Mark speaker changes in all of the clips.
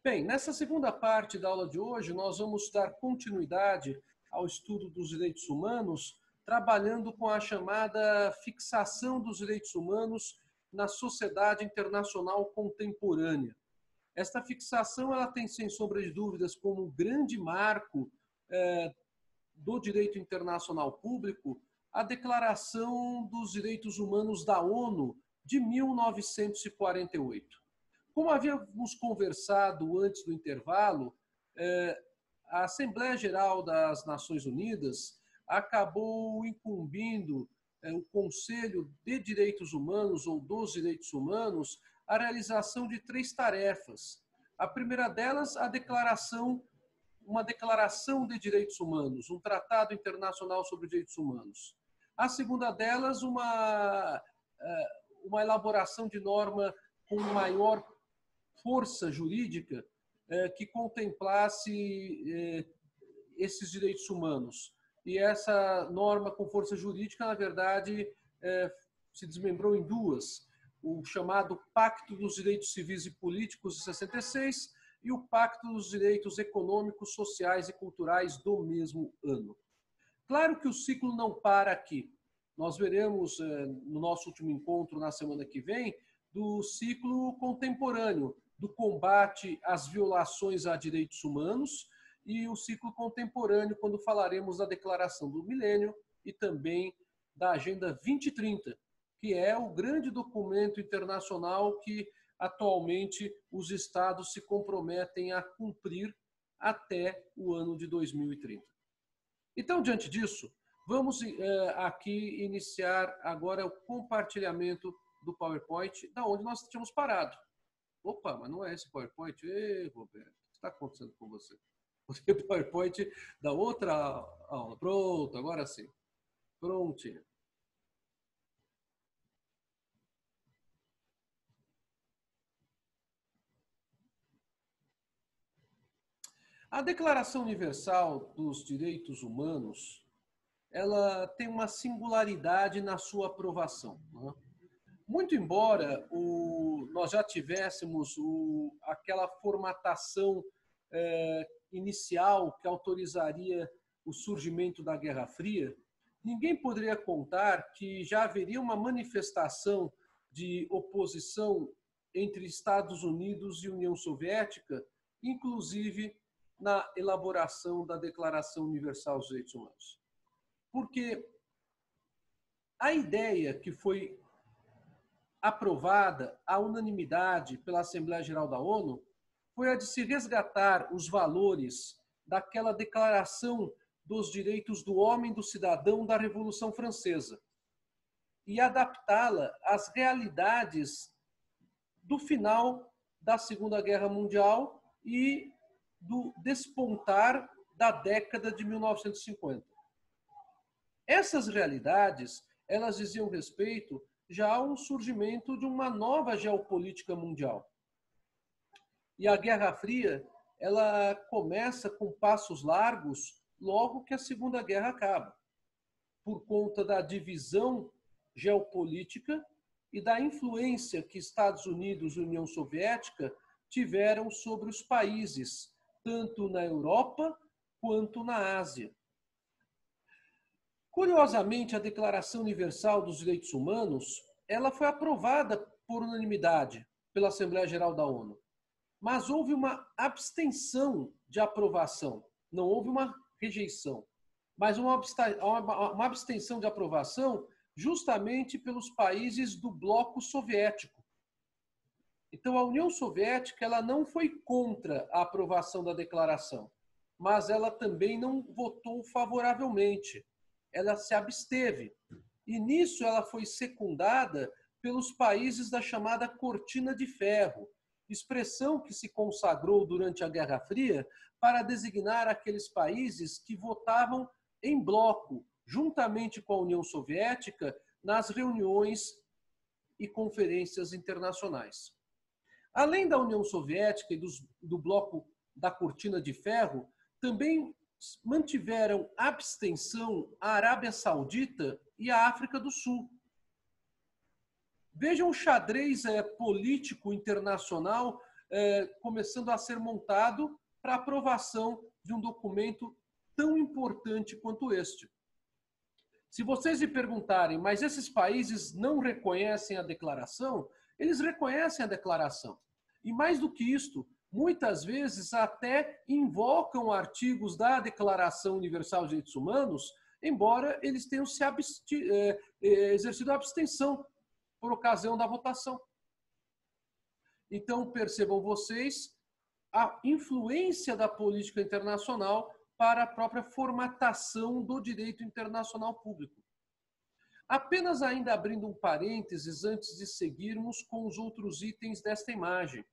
Speaker 1: Bem, nessa segunda parte da aula de hoje, nós vamos dar continuidade ao estudo dos direitos humanos, trabalhando com a chamada fixação dos direitos humanos na sociedade internacional contemporânea. Esta fixação ela tem, sem sombra de dúvidas, como grande marco do direito internacional público a Declaração dos Direitos Humanos da ONU de 1948. Como havíamos conversado antes do intervalo, a Assembleia Geral das Nações Unidas acabou incumbindo o Conselho de Direitos Humanos ou dos Direitos Humanos a realização de 3 tarefas. A primeira delas, uma declaração de direitos humanos, um tratado internacional sobre direitos humanos. A segunda delas, uma elaboração de norma com maior força jurídica que contemplasse esses direitos humanos. E essa norma com força jurídica, na verdade, se desmembrou em 2. O chamado Pacto dos Direitos Civis e Políticos de 66 e o Pacto dos Direitos Econômicos, Sociais e Culturais do mesmo ano. Claro que o ciclo não para aqui. Nós veremos no nosso último encontro, na semana que vem, do ciclo contemporâneo, do combate às violações a direitos humanos e o ciclo contemporâneo, quando falaremos da Declaração do Milênio e também da Agenda 2030, que é o grande documento internacional que atualmente os estados se comprometem a cumprir até o ano de 2030. Então, diante disso, vamos aqui iniciar agora o compartilhamento do PowerPoint, da onde nós tínhamos parado. Opa, mas não é esse PowerPoint? Ei, Roberto, o que está acontecendo com você? O PowerPoint da outra aula. Pronto, agora sim. Prontinho. A Declaração Universal dos Direitos Humanos, ela tem uma singularidade na sua aprovação. Né? Muito embora nós já tivéssemos aquela formatação inicial que autorizaria o surgimento da Guerra Fria, ninguém poderia contar que já haveria uma manifestação de oposição entre Estados Unidos e União Soviética, inclusive na elaboração da Declaração Universal dos Direitos Humanos. Porque a ideia que foi aprovada à unanimidade pela Assembleia Geral da ONU foi a de se resgatar os valores daquela Declaração dos Direitos do Homem e do Cidadão da Revolução Francesa e adaptá-la às realidades do final da Segunda Guerra Mundial e do despontar da década de 1950. Essas realidades, elas diziam respeito já a um surgimento de uma nova geopolítica mundial. E a Guerra Fria, ela começa com passos largos logo que a Segunda Guerra acaba, por conta da divisão geopolítica e da influência que Estados Unidos e União Soviética tiveram sobre os países, tanto na Europa quanto na Ásia. Curiosamente, a Declaração Universal dos Direitos Humanos, ela foi aprovada por unanimidade pela Assembleia Geral da ONU, mas houve uma abstenção de aprovação, não houve uma rejeição, mas uma abstenção de aprovação justamente pelos países do bloco soviético. Então, a União Soviética ela não foi contra a aprovação da declaração, mas ela também não votou favoravelmente. Ela se absteve. E nisso ela foi secundada pelos países da chamada Cortina de Ferro, expressão que se consagrou durante a Guerra Fria para designar aqueles países que votavam em bloco, juntamente com a União Soviética, nas reuniões e conferências internacionais. Além da União Soviética e do bloco da Cortina de Ferro, também mantiveram abstenção a Arábia Saudita e a África do Sul. Vejam o xadrez político internacional começando a ser montado para aprovação de um documento tão importante quanto este. Se vocês me perguntarem, mas esses países não reconhecem a declaração? Eles reconhecem a declaração. E mais do que isto, muitas vezes até invocam artigos da Declaração Universal dos Direitos Humanos, embora eles tenham exercido a abstenção por ocasião da votação. Então, percebam vocês a influência da política internacional para a própria formatação do direito internacional público. Apenas ainda abrindo um parênteses antes de seguirmos com os outros itens desta imagem.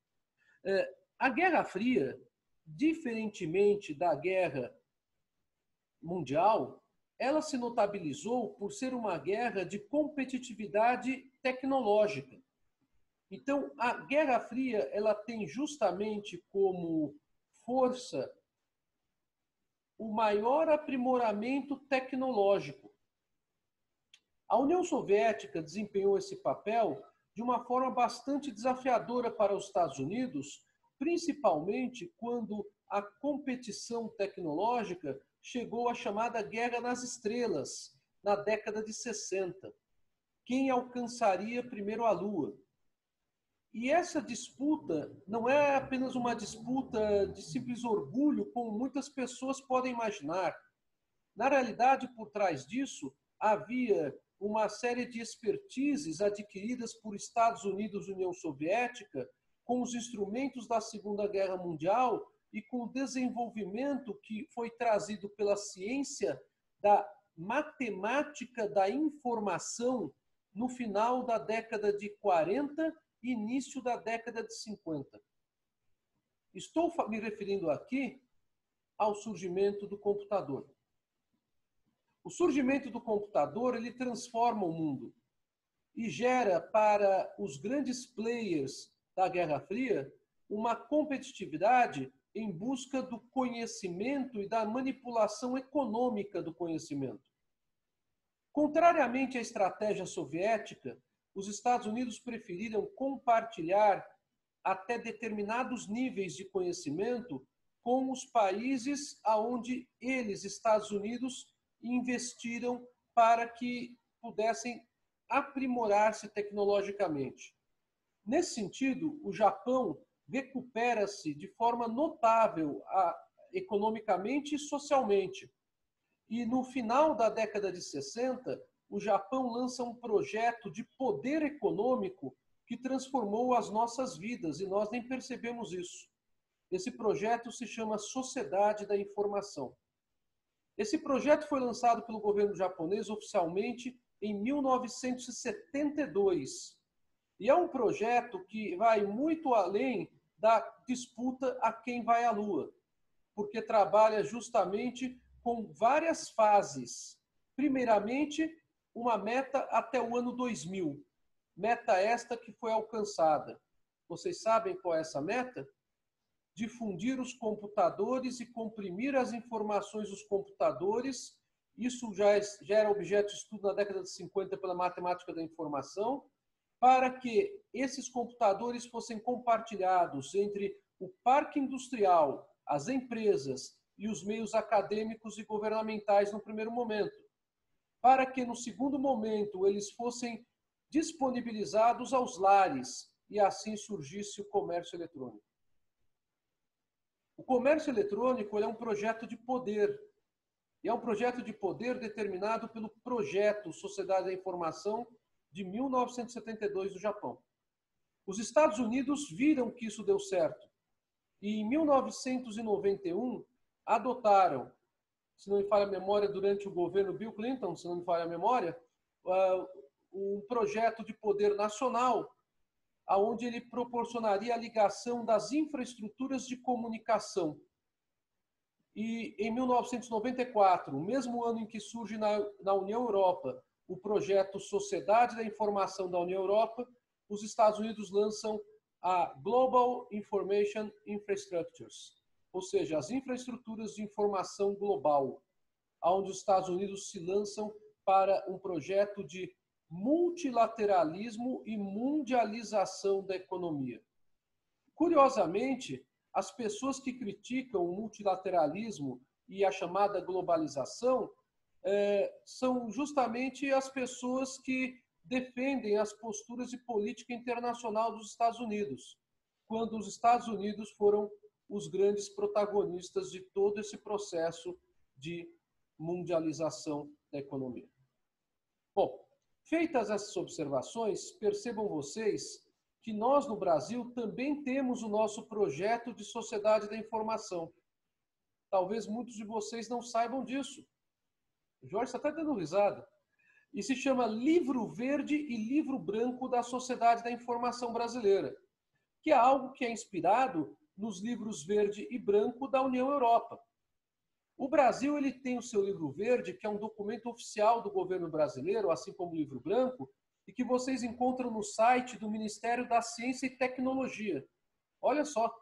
Speaker 1: A Guerra Fria, diferentemente da Guerra Mundial, ela se notabilizou por ser uma guerra de competitividade tecnológica. Então, a Guerra Fria ela tem justamente como força o maior aprimoramento tecnológico. A União Soviética desempenhou esse papel de uma forma bastante desafiadora para os Estados Unidos, principalmente quando a competição tecnológica chegou à chamada Guerra nas Estrelas, na década de 60. Quem alcançaria primeiro a Lua? E essa disputa não é apenas uma disputa de simples orgulho, como muitas pessoas podem imaginar. Na realidade, por trás disso, havia uma série de expertises adquiridas por Estados Unidos e União Soviética com os instrumentos da Segunda Guerra Mundial e com o desenvolvimento que foi trazido pela ciência da matemática da informação no final da década de 40 e início da década de 50. Estou me referindo aqui ao surgimento do computador. O surgimento do computador, ele transforma o mundo e gera para os grandes players da Guerra Fria uma competitividade em busca do conhecimento e da manipulação econômica do conhecimento. Contrariamente à estratégia soviética, os Estados Unidos preferiram compartilhar até determinados níveis de conhecimento com os países aonde eles, Estados Unidos, investiram para que pudessem aprimorar-se tecnologicamente. Nesse sentido, o Japão recupera-se de forma notável economicamente e socialmente. E no final da década de 60, o Japão lança um projeto de poder econômico que transformou as nossas vidas e nós nem percebemos isso. Esse projeto se chama Sociedade da Informação. Esse projeto foi lançado pelo governo japonês oficialmente em 1972. E é um projeto que vai muito além da disputa a quem vai à Lua, porque trabalha justamente com várias fases. Primeiramente, uma meta até o ano 2000. Meta esta que foi alcançada. Vocês sabem qual é essa meta? Difundir os computadores e comprimir as informações dos computadores. Isso já era objeto de estudo na década de 50 pela matemática da informação, para que esses computadores fossem compartilhados entre o parque industrial, as empresas e os meios acadêmicos e governamentais no primeiro momento, para que no segundo momento eles fossem disponibilizados aos lares e assim surgisse o comércio eletrônico. O comércio eletrônico é um projeto de poder. E é um projeto de poder determinado pelo projeto Sociedade da Informação de 1972 do Japão. Os Estados Unidos viram que isso deu certo. E em 1991 adotaram, se não me falha a memória, durante o governo Bill Clinton, se não me falha a memória, um projeto de poder nacional onde ele proporcionaria a ligação das infraestruturas de comunicação. E em 1994, o mesmo ano em que surge na União Europa o projeto Sociedade da Informação da União Europa, os Estados Unidos lançam a Global Information Infrastructures, ou seja, as infraestruturas de informação global, onde os Estados Unidos se lançam para um projeto de multilateralismo e mundialização da economia. Curiosamente, as pessoas que criticam o multilateralismo e a chamada globalização são justamente as pessoas que defendem as posturas de política internacional dos Estados Unidos, quando os Estados Unidos foram os grandes protagonistas de todo esse processo de mundialização da economia. Bom, feitas essas observações, percebam vocês que nós no Brasil também temos o nosso projeto de sociedade da informação. Talvez muitos de vocês não saibam disso. O Jorge está até dando risada. E se chama Livro Verde e Livro Branco da Sociedade da Informação Brasileira, que é algo que é inspirado nos livros verde e branco da União Europeia. O Brasil ele tem o seu livro verde, que é um documento oficial do governo brasileiro, assim como o livro branco, e que vocês encontram no site do Ministério da Ciência e Tecnologia. Olha só.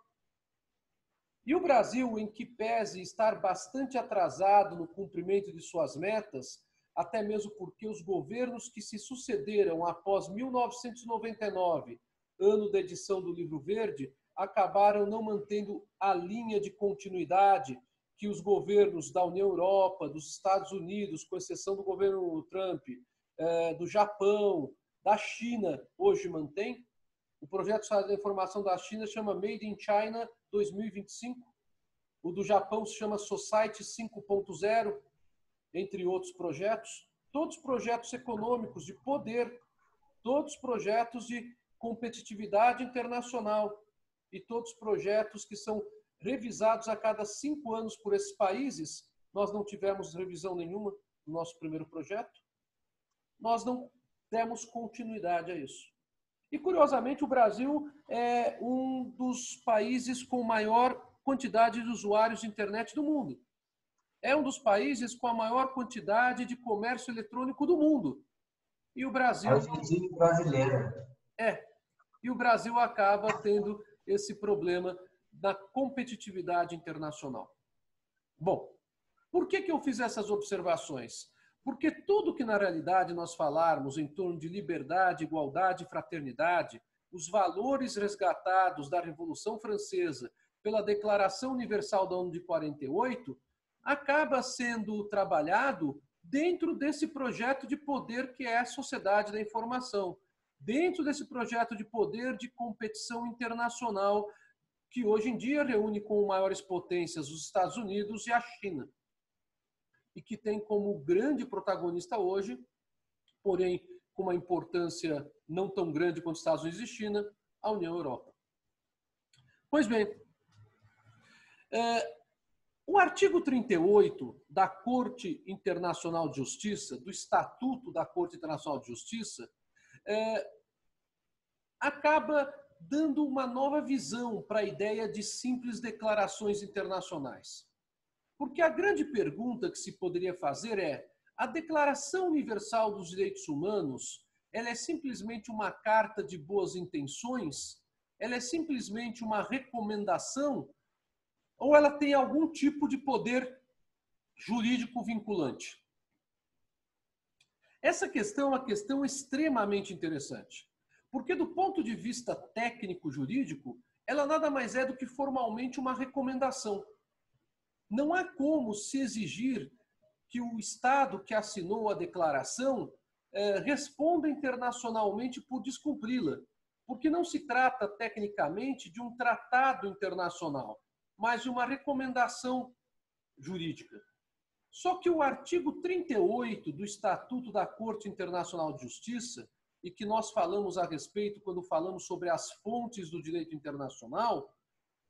Speaker 1: E o Brasil, em que pese estar bastante atrasado no cumprimento de suas metas, até mesmo porque os governos que se sucederam após 1999, ano da edição do Livro Verde, acabaram não mantendo a linha de continuidade que os governos da União Europeia, dos Estados Unidos, com exceção do governo Trump, do Japão, da China, hoje mantém. O projeto de informação da China chama Made in China 2025. O do Japão se chama Society 5.0, entre outros projetos. Todos projetos econômicos de poder, todos projetos de competitividade internacional e todos projetos que são revisados a cada 5 anos por esses países. Nós não tivemos revisão nenhuma no nosso primeiro projeto. Nós não demos continuidade a isso. E, curiosamente, o Brasil é um dos países com maior quantidade de usuários de internet do mundo. É um dos países com a maior quantidade de comércio eletrônico do mundo. E o Brasil...
Speaker 2: É o jeitinho brasileiro.
Speaker 1: E o Brasil acaba tendo esse problema da competitividade internacional. Bom, por que eu fiz essas observações? Porque tudo que na realidade nós falarmos em torno de liberdade, igualdade e fraternidade, os valores resgatados da Revolução Francesa pela Declaração Universal da ONU de 48, acaba sendo trabalhado dentro desse projeto de poder que é a sociedade da informação, dentro desse projeto de poder de competição internacional que hoje em dia reúne com maiores potências os Estados Unidos e a China, e que tem como grande protagonista hoje, porém com uma importância não tão grande quanto os Estados Unidos e China, a União Europeia. Pois bem, o artigo 38 da Corte Internacional de Justiça, do Estatuto da Corte Internacional de Justiça, acaba dando uma nova visão para a ideia de simples declarações internacionais. Porque a grande pergunta que se poderia fazer é: a Declaração Universal dos Direitos Humanos, ela é simplesmente uma carta de boas intenções? Ela é simplesmente uma recomendação? Ou ela tem algum tipo de poder jurídico vinculante? Essa questão é uma questão extremamente interessante. Porque do ponto de vista técnico-jurídico, ela nada mais é do que formalmente uma recomendação. Não há como se exigir que o Estado que assinou a declaração responda internacionalmente por descumpri-la, porque não se trata tecnicamente de um tratado internacional, mas de uma recomendação jurídica. Só que o artigo 38 do Estatuto da Corte Internacional de Justiça, e que nós falamos a respeito quando falamos sobre as fontes do direito internacional,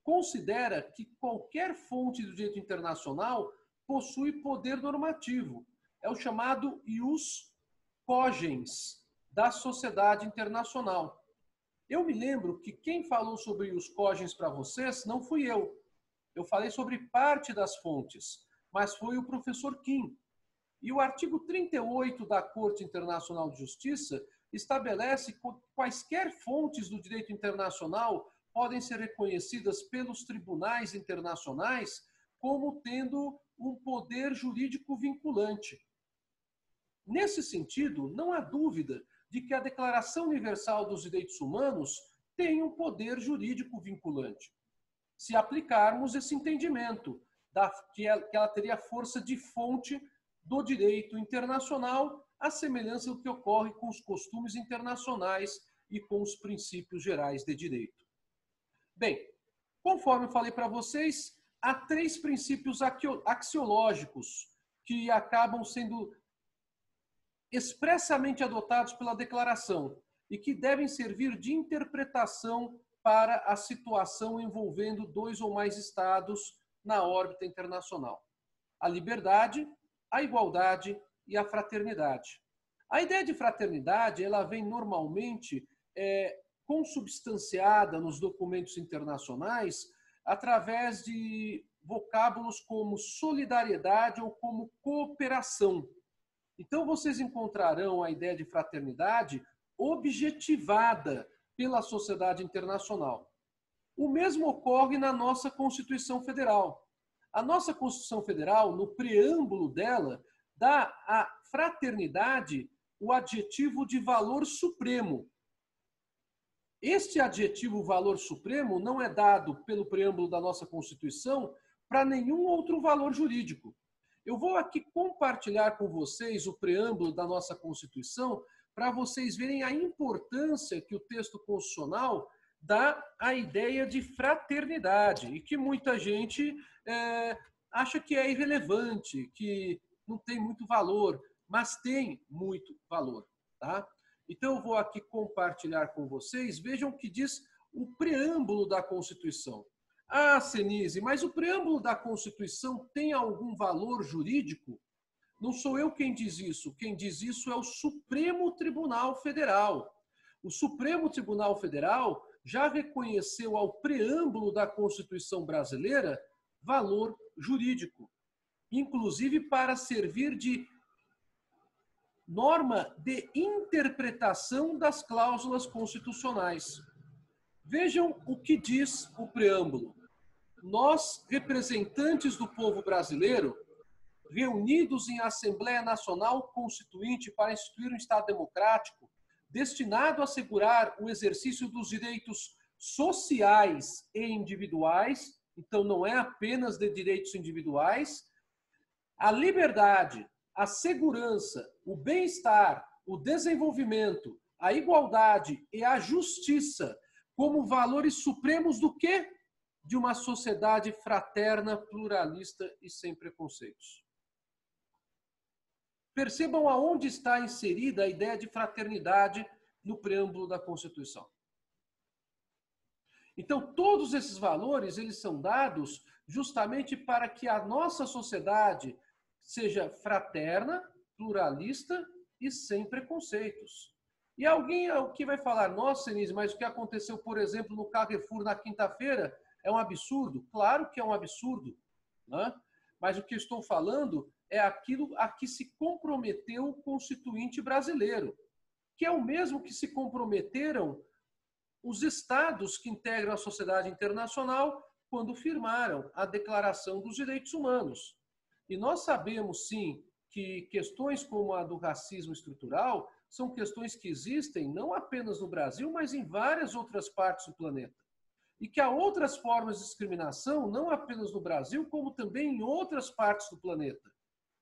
Speaker 1: considera que qualquer fonte do direito internacional possui poder normativo. É o chamado ius cogens da sociedade internacional. Eu me lembro que quem falou sobre ius cogens para vocês não fui eu. Eu falei sobre parte das fontes, mas foi o professor Kim. E o artigo 38 da Corte Internacional de Justiça estabelece que quaisquer fontes do direito internacional podem ser reconhecidas pelos tribunais internacionais como tendo um poder jurídico vinculante. Nesse sentido, não há dúvida de que a Declaração Universal dos Direitos Humanos tem um poder jurídico vinculante. Se aplicarmos esse entendimento, que ela teria força de fonte do direito internacional, à semelhança do que ocorre com os costumes internacionais e com os princípios gerais de direito. Bem, conforme eu falei para vocês, há 3 princípios axiológicos que acabam sendo expressamente adotados pela declaração e que devem servir de interpretação para a situação envolvendo 2 ou mais estados na órbita internacional: a liberdade, a igualdade e a fraternidade. A ideia de fraternidade, ela vem normalmente consubstanciada nos documentos internacionais através de vocábulos como solidariedade ou como cooperação. Então, vocês encontrarão a ideia de fraternidade objetivada pela sociedade internacional. O mesmo ocorre na nossa Constituição Federal. A nossa Constituição Federal, no preâmbulo dela, dá à fraternidade o adjetivo de valor supremo. Este adjetivo valor supremo não é dado pelo preâmbulo da nossa Constituição para nenhum outro valor jurídico. Eu vou aqui compartilhar com vocês o preâmbulo da nossa Constituição para vocês verem a importância que o texto constitucional dá à ideia de fraternidade e que muita gente acha que é irrelevante, que não tem muito valor, mas tem muito valor, tá? Então eu vou aqui compartilhar com vocês, vejam o que diz o preâmbulo da Constituição. Ah, Senise, mas o preâmbulo da Constituição tem algum valor jurídico? Não sou eu quem diz isso. Quem diz isso é o Supremo Tribunal Federal. O Supremo Tribunal Federal já reconheceu ao preâmbulo da Constituição brasileira valor jurídico, inclusive para servir de norma de interpretação das cláusulas constitucionais. Vejam o que diz o preâmbulo. Nós, representantes do povo brasileiro, reunidos em Assembleia Nacional Constituinte para instituir um Estado democrático, destinado a assegurar o exercício dos direitos sociais e individuais, então não é apenas de direitos individuais, a liberdade, a segurança, o bem-estar, o desenvolvimento, a igualdade e a justiça como valores supremos do quê? De uma sociedade fraterna, pluralista e sem preconceitos. Percebam aonde está inserida a ideia de fraternidade no preâmbulo da Constituição. Então, todos esses valores, eles são dados justamente para que a nossa sociedade seja fraterna, pluralista e sem preconceitos. E alguém que vai falar, nossa, Senise, mas o que aconteceu, por exemplo, no Carrefour na quinta-feira é um absurdo? Claro que é um absurdo, né? Mas o que eu estou falando é aquilo a que se comprometeu o Constituinte brasileiro, que é o mesmo que se comprometeram os estados que integram a sociedade internacional quando firmaram a Declaração dos Direitos Humanos. E nós sabemos, sim, que questões como a do racismo estrutural são questões que existem não apenas no Brasil, mas em várias outras partes do planeta. E que há outras formas de discriminação, não apenas no Brasil, como também em outras partes do planeta.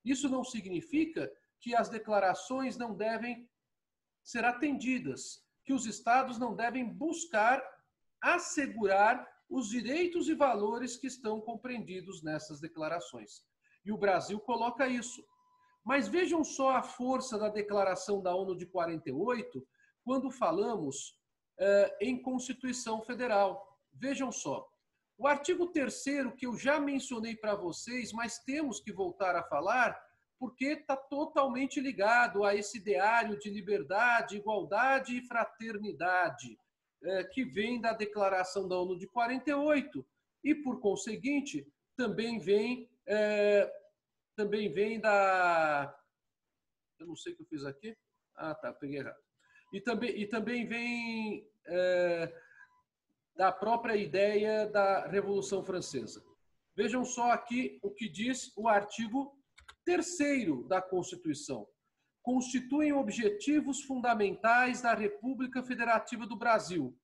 Speaker 1: Isso não significa que as declarações não devem ser atendidas, que os estados não devem buscar assegurar os direitos e valores que estão compreendidos nessas declarações. E o Brasil coloca isso. Mas vejam só a força da Declaração da ONU de 48, quando falamos em Constituição Federal. Vejam só. O artigo 3º, que eu já mencionei para vocês, mas temos que voltar a falar, porque está totalmente ligado a esse ideário de liberdade, igualdade e fraternidade, que vem da Declaração da ONU de 48, e, por conseguinte, também vem da... Eu não sei o que eu fiz aqui. Ah, tá, peguei errado. E também vem da própria ideia da Revolução Francesa. Vejam só aqui o que diz o artigo 3º da Constituição. Constituem objetivos fundamentais da República Federativa do Brasil.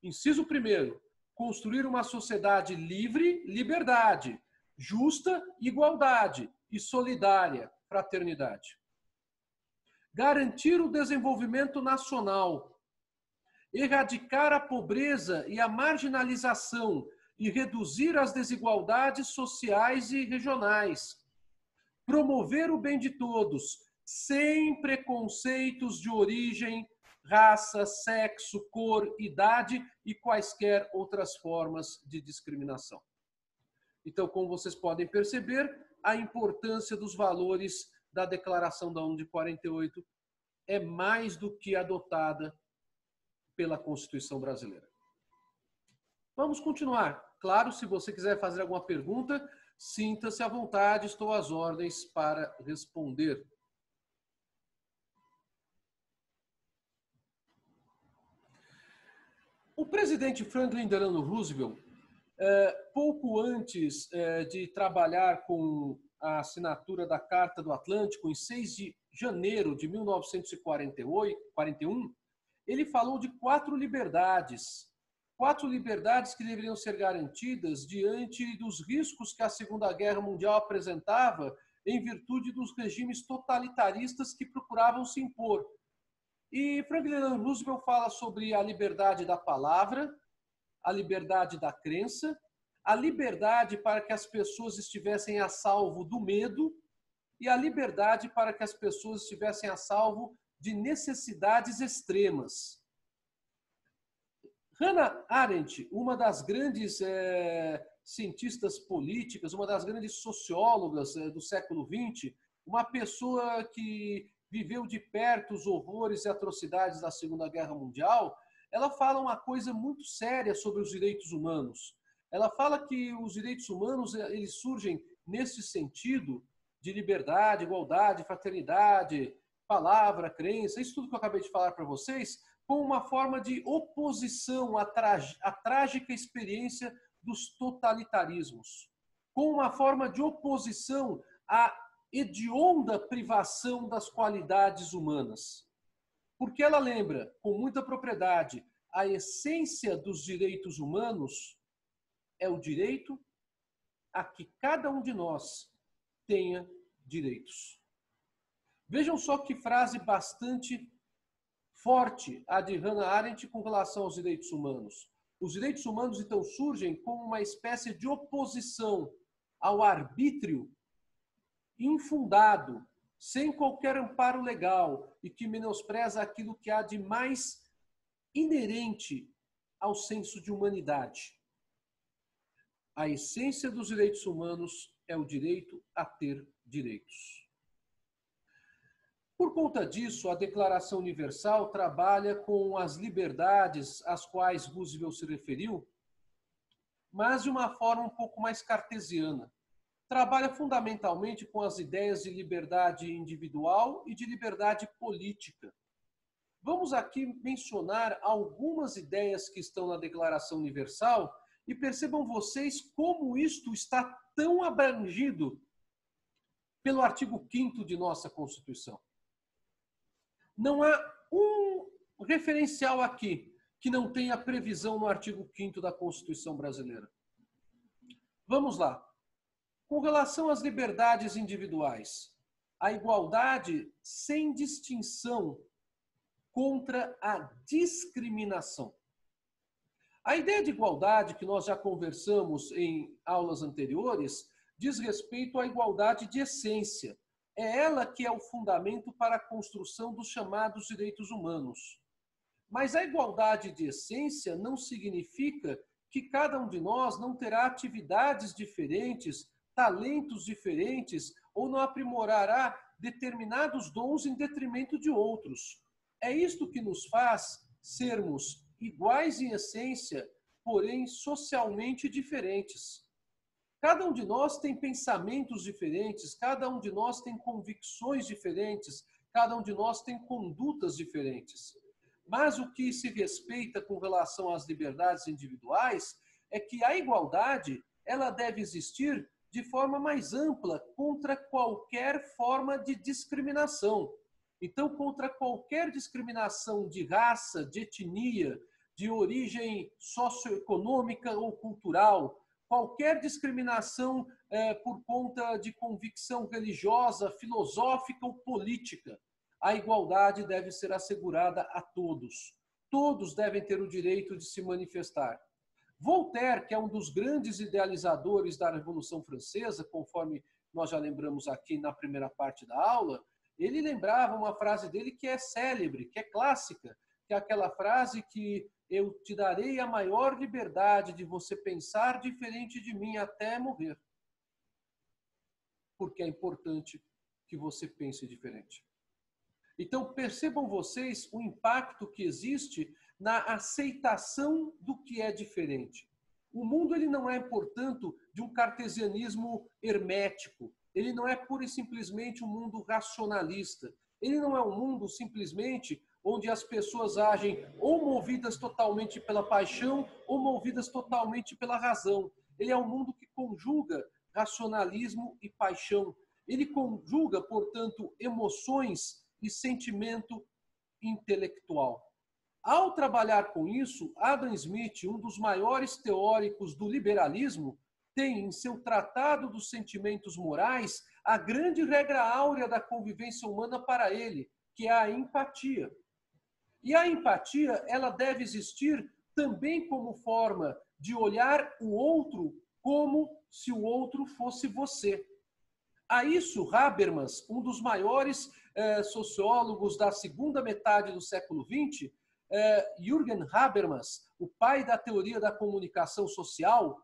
Speaker 1: Inciso 1º, construir uma sociedade livre, liberdade, justa, igualdade e solidária, fraternidade. Garantir o desenvolvimento nacional, erradicar a pobreza e a marginalização e reduzir as desigualdades sociais e regionais. Promover o bem de todos, sem preconceitos de origem, raça, sexo, cor, idade e quaisquer outras formas de discriminação. Então, como vocês podem perceber, a importância dos valores da Declaração da ONU de 48 é mais do que adotada pela Constituição brasileira. Vamos continuar. Claro, se você quiser fazer alguma pergunta, sinta-se à vontade, estou às ordens para responder. O presidente Franklin Delano Roosevelt, pouco antes de trabalhar com a assinatura da Carta do Atlântico, em 6 de janeiro de 1941, ele falou de 4 liberdades. 4 liberdades que deveriam ser garantidas diante dos riscos que a Segunda Guerra Mundial apresentava em virtude dos regimes totalitaristas que procuravam se impor. E Franklin Delano Roosevelt fala sobre a liberdade da palavra, a liberdade da crença, a liberdade para que as pessoas estivessem a salvo do medo e a liberdade para que as pessoas estivessem a salvo de necessidades extremas. Hannah Arendt, uma das grandes cientistas políticas, uma das grandes sociólogas do século XX, uma pessoa que viveu de perto os horrores e atrocidades da Segunda Guerra Mundial, ela fala uma coisa muito séria sobre os direitos humanos. Ela fala que os direitos humanos eles surgem nesse sentido de liberdade, igualdade, fraternidade, palavra, crença, isso tudo que eu acabei de falar para vocês, como uma forma de oposição à trágica experiência dos totalitarismos, como uma forma de oposição à hedionda privação das qualidades humanas. Porque ela lembra, com muita propriedade, a essência dos direitos humanos é o direito a que cada um de nós tenha direitos. Vejam só que frase bastante forte a de Hannah Arendt com relação aos direitos humanos. Os direitos humanos, então, surgem como uma espécie de oposição ao arbítrio infundado, sem qualquer amparo legal e que menospreza aquilo que há de mais inerente ao senso de humanidade. A essência dos direitos humanos é o direito a ter direitos. Por conta disso, a Declaração Universal trabalha com as liberdades às quais Roosevelt se referiu, mas de uma forma um pouco mais cartesiana. Trabalha fundamentalmente com as ideias de liberdade individual e de liberdade política. Vamos aqui mencionar algumas ideias que estão na Declaração Universal e percebam vocês como isto está tão abrangido pelo artigo 5º de nossa Constituição. Não há um referencial aqui que não tenha previsão no artigo 5º da Constituição brasileira. Vamos lá. Com relação às liberdades individuais, a igualdade sem distinção contra a discriminação. A ideia de igualdade, que nós já conversamos em aulas anteriores, diz respeito à igualdade de essência. É ela que é o fundamento para a construção dos chamados direitos humanos. Mas a igualdade de essência não significa que cada um de nós não terá atividades diferentes, talentos diferentes, ou não aprimorará determinados dons em detrimento de outros. É isto que nos faz sermos iguais em essência, porém socialmente diferentes. Cada um de nós tem pensamentos diferentes, cada um de nós tem convicções diferentes, cada um de nós tem condutas diferentes. Mas o que se respeita com relação às liberdades individuais é que a igualdade, ela deve existir de forma mais ampla contra qualquer forma de discriminação. Então, contra qualquer discriminação de raça, de etnia, de origem socioeconômica ou cultural, qualquer discriminação por conta de convicção religiosa, filosófica ou política. A igualdade deve ser assegurada a todos. Todos devem ter o direito de se manifestar. Voltaire, que é um dos grandes idealizadores da Revolução Francesa, conforme nós já lembramos aqui na primeira parte da aula, ele lembrava uma frase dele que é célebre, que é clássica, que é aquela frase que eu te darei a maior liberdade de você pensar diferente de mim até morrer. Porque é importante que você pense diferente. Então, percebam vocês o impacto que existe na aceitação do que é diferente. O mundo ele não é, portanto, de um cartesianismo hermético. Ele não é pura e simplesmente um mundo racionalista. Ele não é um mundo simplesmente onde as pessoas agem ou movidas totalmente pela paixão ou movidas totalmente pela razão. Ele é um mundo que conjuga racionalismo e paixão. Ele conjuga, portanto, emoções e sentimento intelectual. Ao trabalhar com isso, Adam Smith, um dos maiores teóricos do liberalismo, tem em seu Tratado dos Sentimentos Morais a grande regra áurea da convivência humana para ele, que é a empatia. E a empatia, ela deve existir também como forma de olhar o outro como se o outro fosse você. A isso, Habermas, um dos maiores sociólogos da segunda metade do século XX, Jürgen Habermas, o pai da teoria da comunicação social,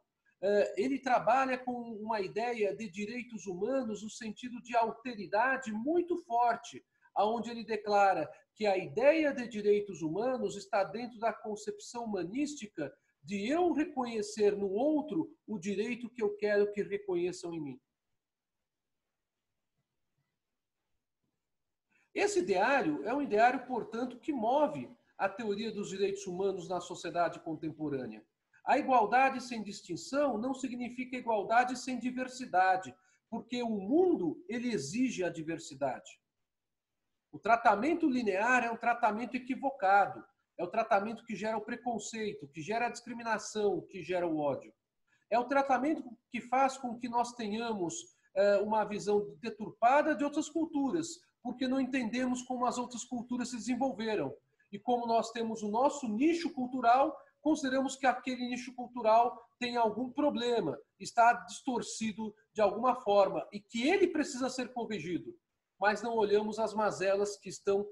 Speaker 1: ele trabalha com uma ideia de direitos humanos no sentido de alteridade muito forte, onde ele declara que a ideia de direitos humanos está dentro da concepção humanística de eu reconhecer no outro o direito que eu quero que reconheçam em mim. Esse ideário é um ideário, portanto, que move a teoria dos direitos humanos na sociedade contemporânea. A igualdade sem distinção não significa igualdade sem diversidade, porque o mundo ele exige a diversidade. O tratamento linear é um tratamento equivocado, é o tratamento que gera o preconceito, que gera a discriminação, que gera o ódio. É o tratamento que faz com que nós tenhamos uma visão deturpada de outras culturas, porque não entendemos como as outras culturas se desenvolveram. E como nós temos o nosso nicho cultural, consideramos que aquele nicho cultural tem algum problema, está distorcido de alguma forma e que ele precisa ser corrigido. Mas não olhamos as mazelas que estão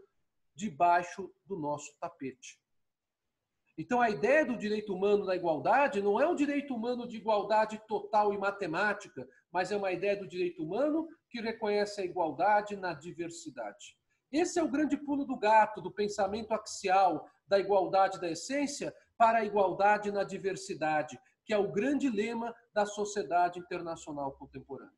Speaker 1: debaixo do nosso tapete. Então, a ideia do direito humano da igualdade não é um direito humano de igualdade total e matemática, mas é uma ideia do direito humano que reconhece a igualdade na diversidade. Esse é o grande pulo do gato do pensamento axial da igualdade da essência para a igualdade na diversidade, que é o grande lema da sociedade internacional contemporânea.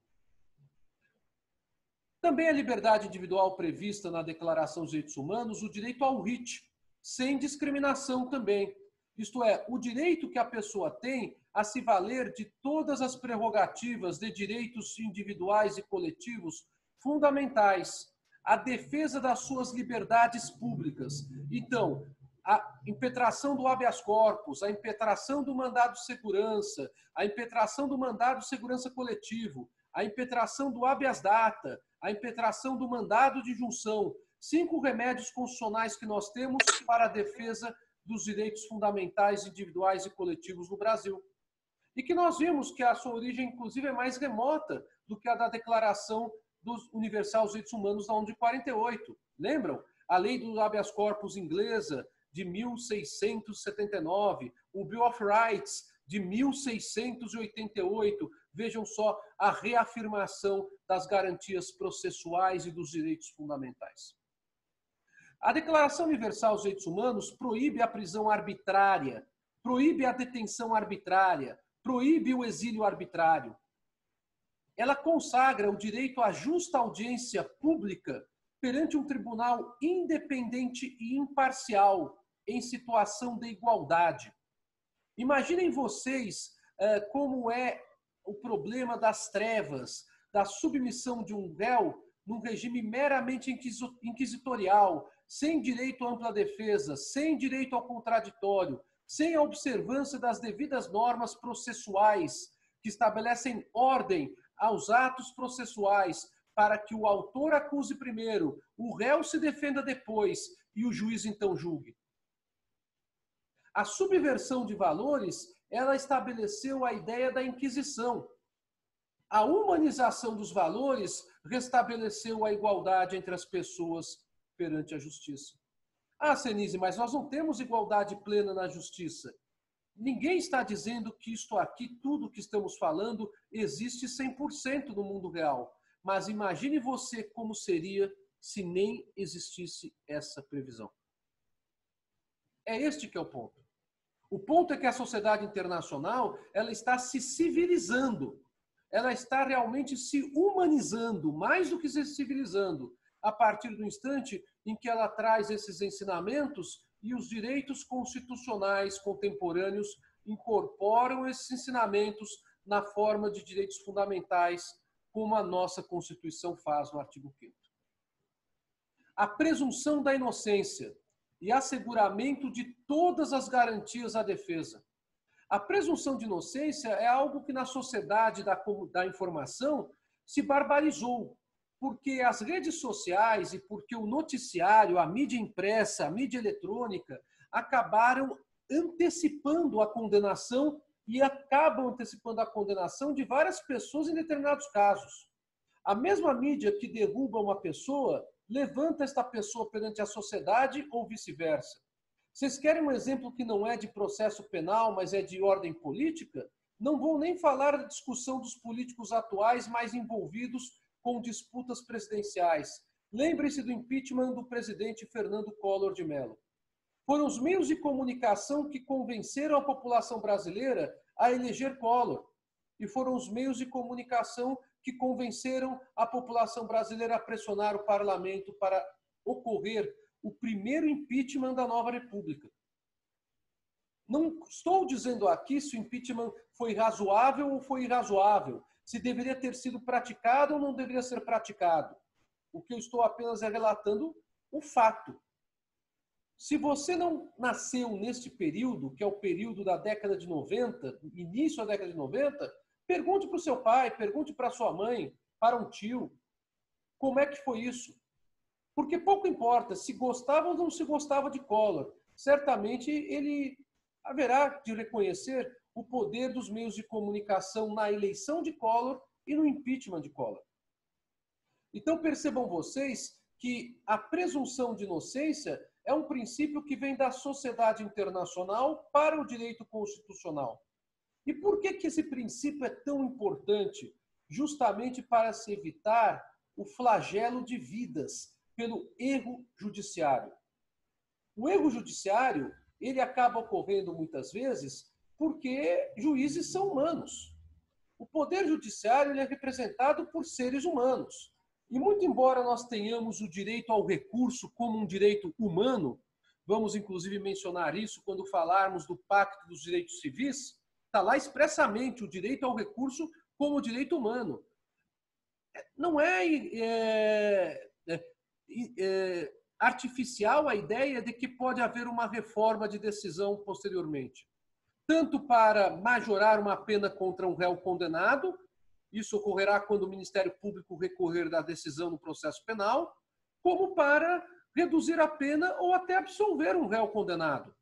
Speaker 1: Também a liberdade individual prevista na Declaração dos Direitos Humanos, o direito ao RIT, sem discriminação também. Isto é, o direito que a pessoa tem a se valer de todas as prerrogativas de direitos individuais e coletivos fundamentais, a defesa das suas liberdades públicas. Então, a impetração do habeas corpus, a impetração do mandado de segurança, a impetração do mandado de segurança coletivo, a impetração do habeas data, a impetração do mandado de junção, 5 remédios constitucionais que nós temos para a defesa dos direitos fundamentais individuais e coletivos no Brasil. E que nós vimos que a sua origem, inclusive, é mais remota do que a da Declaração Universal dos Direitos Humanos da ONU de 48. Lembram? A Lei do Habeas Corpus inglesa, de 1679, o Bill of Rights, de 1688. Vejam só a reafirmação das garantias processuais e dos direitos fundamentais. A Declaração Universal dos Direitos Humanos proíbe a prisão arbitrária, proíbe a detenção arbitrária, proíbe o exílio arbitrário. Ela consagra o direito à justa audiência pública perante um tribunal independente e imparcial em situação de igualdade. Imaginem vocês como é o problema das trevas, da submissão de um réu num regime meramente inquisitorial, sem direito à ampla defesa, sem direito ao contraditório, sem a observância das devidas normas processuais que estabelecem ordem aos atos processuais para que o autor acuse primeiro, o réu se defenda depois e o juiz então julgue. A subversão de valores, ela estabeleceu a ideia da Inquisição. A humanização dos valores restabeleceu a igualdade entre as pessoas perante a justiça. Ah, Senise, mas nós não temos igualdade plena na justiça. Ninguém está dizendo que isto aqui, tudo que estamos falando, existe 100% no mundo real. Mas imagine você como seria se nem existisse essa previsão. É este que é o ponto. O ponto é que a sociedade internacional, ela está se civilizando. Ela está realmente se humanizando, mais do que se civilizando, a partir do instante em que ela traz esses ensinamentos e os direitos constitucionais contemporâneos incorporam esses ensinamentos na forma de direitos fundamentais, como a nossa Constituição faz no artigo 5º. A presunção da inocência e asseguramento de todas as garantias à defesa. A presunção de inocência é algo que na sociedade da informação se barbarizou, porque as redes sociais e porque o noticiário, a mídia impressa, a mídia eletrônica, acabaram antecipando a condenação e acabam antecipando a condenação de várias pessoas em determinados casos. A mesma mídia que derruba uma pessoa, levanta esta pessoa perante a sociedade ou vice-versa. Vocês querem um exemplo que não é de processo penal, mas é de ordem política? Não vou nem falar da discussão dos políticos atuais mais envolvidos com disputas presidenciais. Lembre-se do impeachment do presidente Fernando Collor de Mello. Foram os meios de comunicação que convenceram a população brasileira a eleger Collor. E foram os meios de comunicação que convenceram a população brasileira a pressionar o parlamento para ocorrer o primeiro impeachment da nova república. Não estou dizendo aqui se o impeachment foi razoável ou foi irrazoável, se deveria ter sido praticado ou não deveria ser praticado. O que eu estou apenas é relatando o fato. Se você não nasceu neste período, que é o período da década de 90, início da década de 90, pergunte para o seu pai, pergunte para a sua mãe, para um tio, como é que foi isso? Porque pouco importa se gostava ou não se gostava de Collor. Certamente ele haverá de reconhecer o poder dos meios de comunicação na eleição de Collor e no impeachment de Collor. Então percebam vocês que a presunção de inocência é um princípio que vem da sociedade internacional para o direito constitucional. E por que esse princípio é tão importante? Justamente para se evitar o flagelo de vidas pelo erro judiciário. O erro judiciário, ele acaba ocorrendo muitas vezes porque juízes são humanos. O poder judiciário ele é representado por seres humanos. E muito embora nós tenhamos o direito ao recurso como um direito humano, vamos inclusive mencionar isso quando falarmos do Pacto dos Direitos Civis, está lá expressamente o direito ao recurso como direito humano. Não é artificial a ideia de que pode haver uma reforma de decisão posteriormente. Tanto para majorar uma pena contra um réu condenado, isso ocorrerá quando o Ministério Público recorrer da decisão no processo penal, como para reduzir a pena ou até absolver um réu condenado.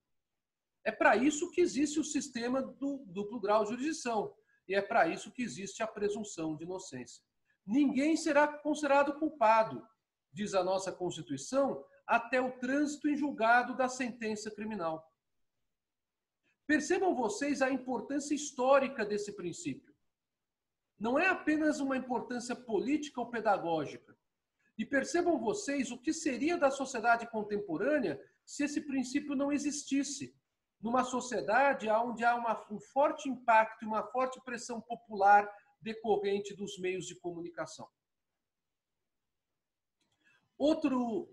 Speaker 1: É para isso que existe o sistema do duplo grau de jurisdição. E é para isso que existe a presunção de inocência. Ninguém será considerado culpado, diz a nossa Constituição, até o trânsito em julgado da sentença criminal. Percebam vocês a importância histórica desse princípio. Não é apenas uma importância política ou pedagógica. E percebam vocês o que seria da sociedade contemporânea se esse princípio não existisse. Numa sociedade onde há um forte impacto e uma forte pressão popular decorrente dos meios de comunicação. Outro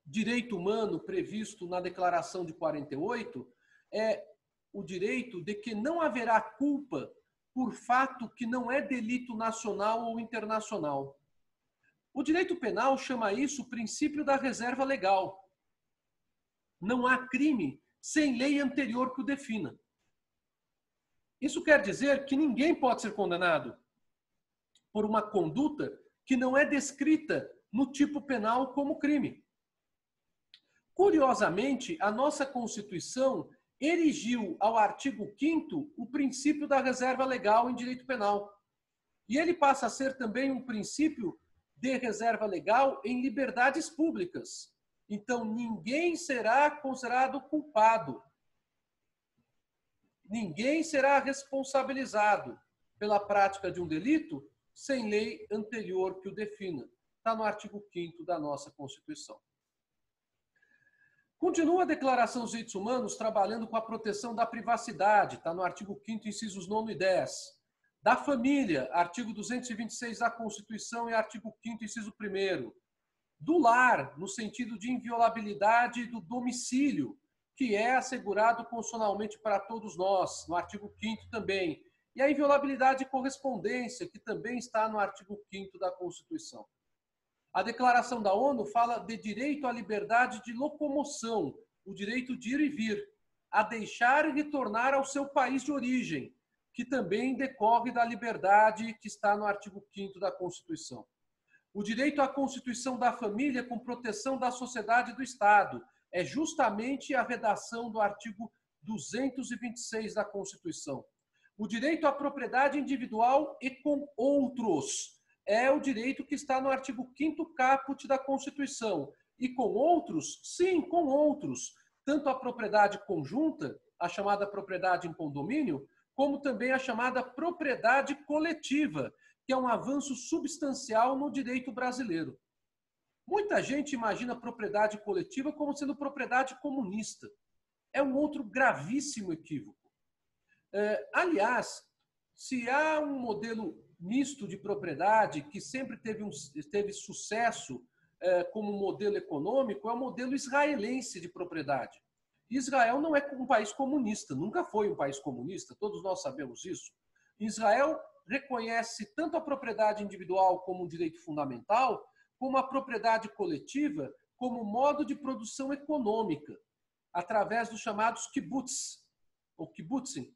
Speaker 1: direito humano previsto na Declaração de 48 é o direito de que não haverá culpa por fato que não é delito nacional ou internacional. O direito penal chama isso o princípio da reserva legal. Não há crime sem lei anterior que o defina. Isso quer dizer que ninguém pode ser condenado por uma conduta que não é descrita no tipo penal como crime. Curiosamente, a nossa Constituição erigiu ao artigo 5º o princípio da reserva legal em direito penal. E ele passa a ser também um princípio de reserva legal em liberdades públicas. Então, ninguém será considerado culpado. Ninguém será responsabilizado pela prática de um delito sem lei anterior que o defina. Está no artigo 5º da nossa Constituição. Continua a Declaração dos Direitos Humanos trabalhando com a proteção da privacidade, está no artigo 5º, incisos 9 e 10. Da família, artigo 226 da Constituição e artigo 5º, inciso 1º. Do lar, no sentido de inviolabilidade do domicílio, que é assegurado constitucionalmente para todos nós, no artigo 5º também. E a inviolabilidade de correspondência, que também está no artigo 5º da Constituição. A Declaração da ONU fala de direito à liberdade de locomoção, o direito de ir e vir, a deixar e retornar ao seu país de origem, que também decorre da liberdade que está no artigo 5º da Constituição. O direito à constituição da família com proteção da sociedade e do Estado é justamente a redação do artigo 226 da Constituição. O direito à propriedade individual e com outros é o direito que está no artigo 5º caput da Constituição. E com outros, sim, com outros, tanto a propriedade conjunta, a chamada propriedade em condomínio, como também a chamada propriedade coletiva, que é um avanço substancial no direito brasileiro. Muita gente imagina propriedade coletiva como sendo propriedade comunista. É um outro gravíssimo equívoco. Aliás, se há um modelo misto de propriedade que sempre teve sucesso como modelo econômico, é o modelo israelense de propriedade. Israel não é um país comunista, nunca foi um país comunista, todos nós sabemos isso. Israel reconhece tanto a propriedade individual como um direito fundamental, como a propriedade coletiva como modo de produção econômica, através dos chamados kibbutz, ou kibbutzim.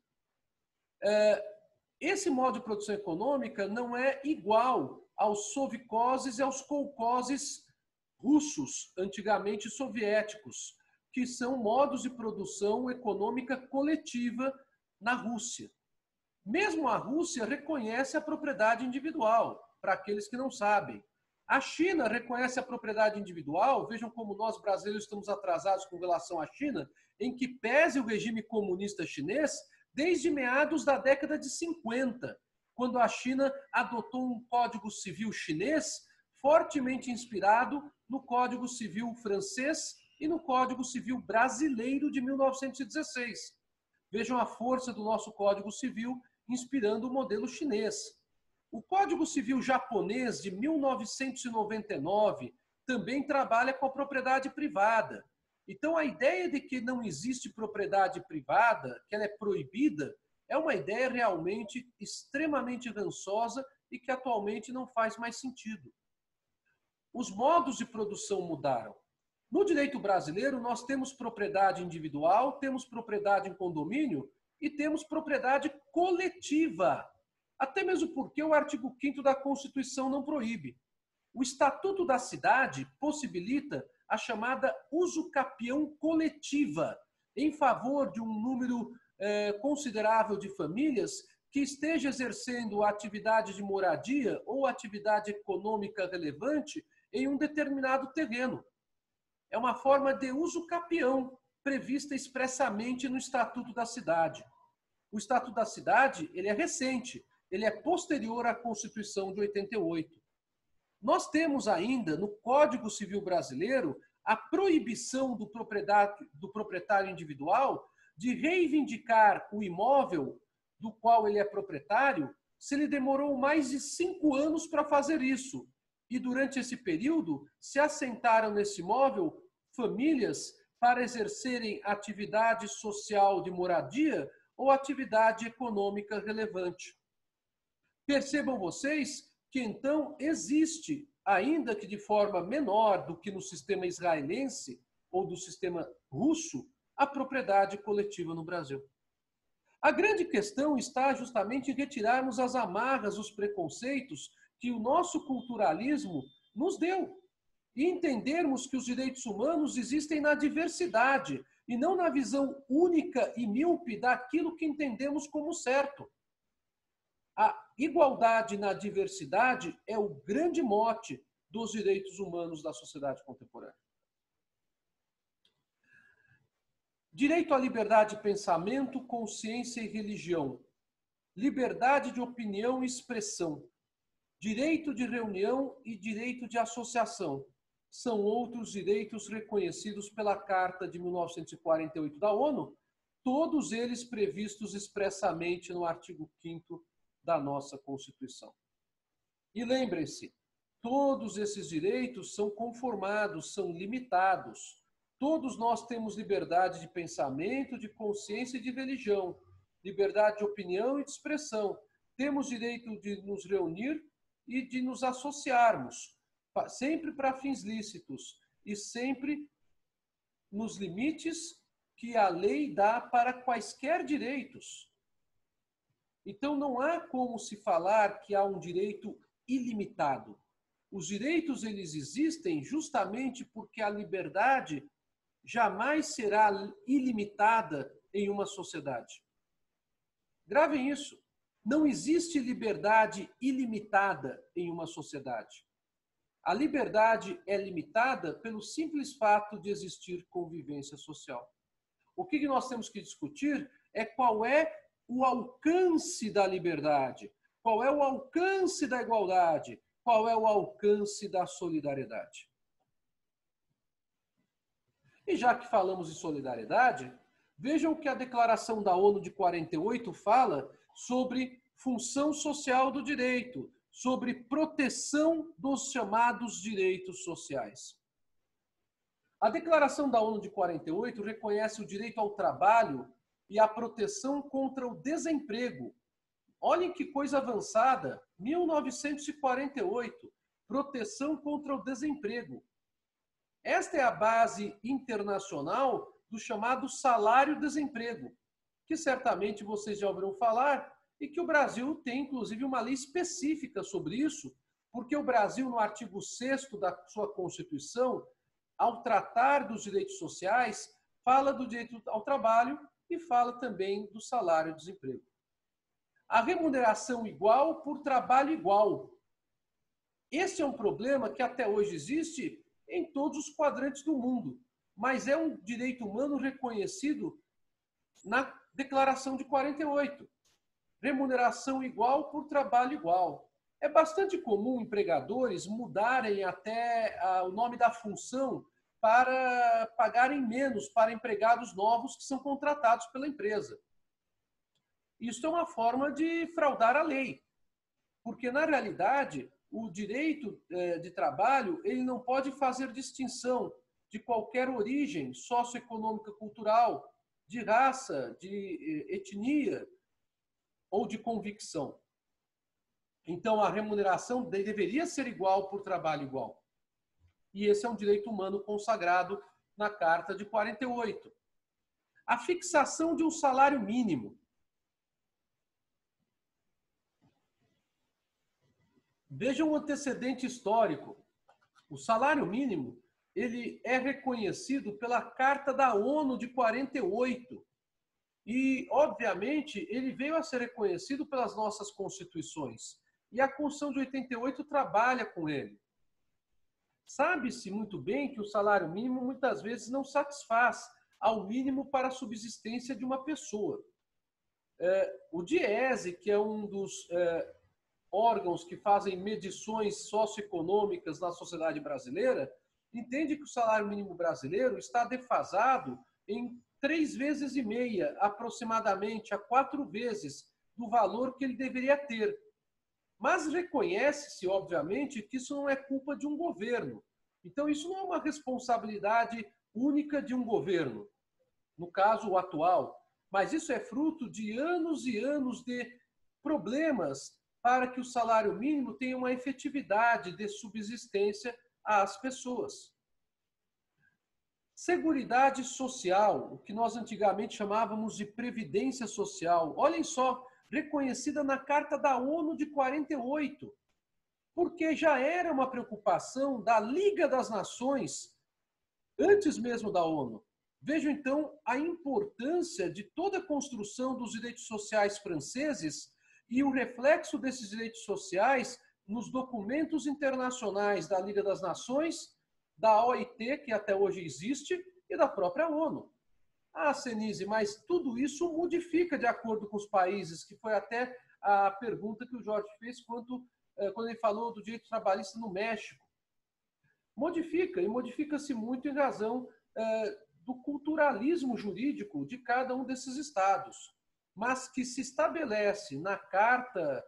Speaker 1: Esse modo de produção econômica não é igual aos sovkhozes e aos kolkhozes russos, antigamente soviéticos, que são modos de produção econômica coletiva na Rússia. Mesmo a Rússia reconhece a propriedade individual, para aqueles que não sabem. A China reconhece a propriedade individual, vejam como nós brasileiros estamos atrasados com relação à China, em que pese o regime comunista chinês, desde meados da década de 50, quando a China adotou um Código Civil chinês fortemente inspirado no Código Civil francês e no Código Civil brasileiro de 1916. Vejam a força do nosso Código Civil inspirando o modelo chinês. O Código Civil japonês de 1999 também trabalha com a propriedade privada. Então, a ideia de que não existe propriedade privada, que ela é proibida, é uma ideia realmente extremamente rançosa e que atualmente não faz mais sentido. Os modos de produção mudaram. No direito brasileiro, nós temos propriedade individual, temos propriedade em condomínio e temos propriedade coletiva. Até mesmo porque o artigo 5º da Constituição não proíbe. O Estatuto da Cidade possibilita a chamada usucapião coletiva, em favor de um número considerável de famílias que esteja exercendo atividade de moradia ou atividade econômica relevante em um determinado terreno. É uma forma de usucapião prevista expressamente no Estatuto da Cidade. O Estatuto da Cidade, ele é recente, ele é posterior à Constituição de 88. Nós temos ainda, no Código Civil Brasileiro, a proibição do proprietário individual de reivindicar o imóvel do qual ele é proprietário se ele demorou mais de 5 anos para fazer isso. E durante esse período se assentaram nesse imóvel famílias para exercerem atividade social de moradia ou atividade econômica relevante. Percebam vocês que então existe, ainda que de forma menor do que no sistema israelense ou do sistema russo, a propriedade coletiva no Brasil. A grande questão está justamente em retirarmos as amarras, os preconceitos que o nosso culturalismo nos deu e entendermos que os direitos humanos existem na diversidade e não na visão única e míope daquilo que entendemos como certo. A igualdade na diversidade é o grande mote dos direitos humanos da sociedade contemporânea. Direito à liberdade de pensamento, consciência e religião. Liberdade de opinião e expressão. Direito de reunião e direito de associação. São outros direitos reconhecidos pela Carta de 1948 da ONU, todos eles previstos expressamente no artigo 5º da nossa Constituição. E lembrem-se, todos esses direitos são conformados, são limitados. Todos nós temos liberdade de pensamento, de consciência e de religião, liberdade de opinião e de expressão. Temos direito de nos reunir e de nos associarmos, sempre para fins lícitos e sempre nos limites que a lei dá para quaisquer direitos. Então não há como se falar que há um direito ilimitado. Os direitos eles existem justamente porque a liberdade jamais será ilimitada em uma sociedade. Gravem isso. Não existe liberdade ilimitada em uma sociedade. A liberdade é limitada pelo simples fato de existir convivência social. O que nós temos que discutir é qual é o alcance da liberdade, qual é o alcance da igualdade, qual é o alcance da solidariedade. E já que falamos em solidariedade, vejam que a Declaração da ONU de 48 fala sobre função social do direito, sobre proteção dos chamados direitos sociais. A Declaração da ONU de 48 reconhece o direito ao trabalho e a proteção contra o desemprego. Olhem que coisa avançada, 1948, proteção contra o desemprego. Esta é a base internacional do chamado salário-desemprego, que certamente vocês já ouviram falar e que o Brasil tem, inclusive, uma lei específica sobre isso, porque o Brasil, no artigo 6º da sua Constituição, ao tratar dos direitos sociais, fala do direito ao trabalho e fala também do salário-desemprego. A remuneração igual por trabalho igual. Esse é um problema que até hoje existe em todos os quadrantes do mundo, mas é um direito humano reconhecido na Declaração de 48. Remuneração igual por trabalho igual. É bastante comum empregadores mudarem até o nome da função para pagarem menos para empregados novos que são contratados pela empresa. Isso é uma forma de fraudar a lei, porque, na realidade, o direito de trabalho ele não pode fazer distinção de qualquer origem socioeconômica cultural, de raça, de etnia ou de convicção. Então, a remuneração deveria ser igual por trabalho igual. E esse é um direito humano consagrado na Carta de 48. A fixação de um salário mínimo. Veja um antecedente histórico. O salário mínimo ele é reconhecido pela Carta da ONU de 48. E, obviamente, ele veio a ser reconhecido pelas nossas constituições. E a Constituição de 88 trabalha com ele. Sabe-se muito bem que o salário mínimo muitas vezes não satisfaz ao mínimo para a subsistência de uma pessoa. O DIEESE, que é um dos órgãos que fazem medições socioeconômicas na sociedade brasileira, entende que o salário mínimo brasileiro está defasado em 3,5 vezes, aproximadamente a 4 vezes do valor que ele deveria ter. Mas reconhece-se, obviamente, que isso não é culpa de um governo. Então, isso não é uma responsabilidade única de um governo, no caso, o atual. Mas isso é fruto de anos e anos de problemas para que o salário mínimo tenha uma efetividade de subsistência às pessoas. Seguridade social, o que nós antigamente chamávamos de previdência social. Olhem só, reconhecida na Carta da ONU de 48, porque já era uma preocupação da Liga das Nações antes mesmo da ONU. Vejam então a importância de toda a construção dos direitos sociais franceses e o reflexo desses direitos sociais nos documentos internacionais da Liga das Nações, da OIT, que até hoje existe, e da própria ONU. Ah, Senise, mas tudo isso modifica de acordo com os países, que foi até a pergunta que o Jorge fez quando ele falou do direito trabalhista no México. Modifica, e modifica-se muito em razão do culturalismo jurídico de cada um desses estados, mas que se estabelece na Carta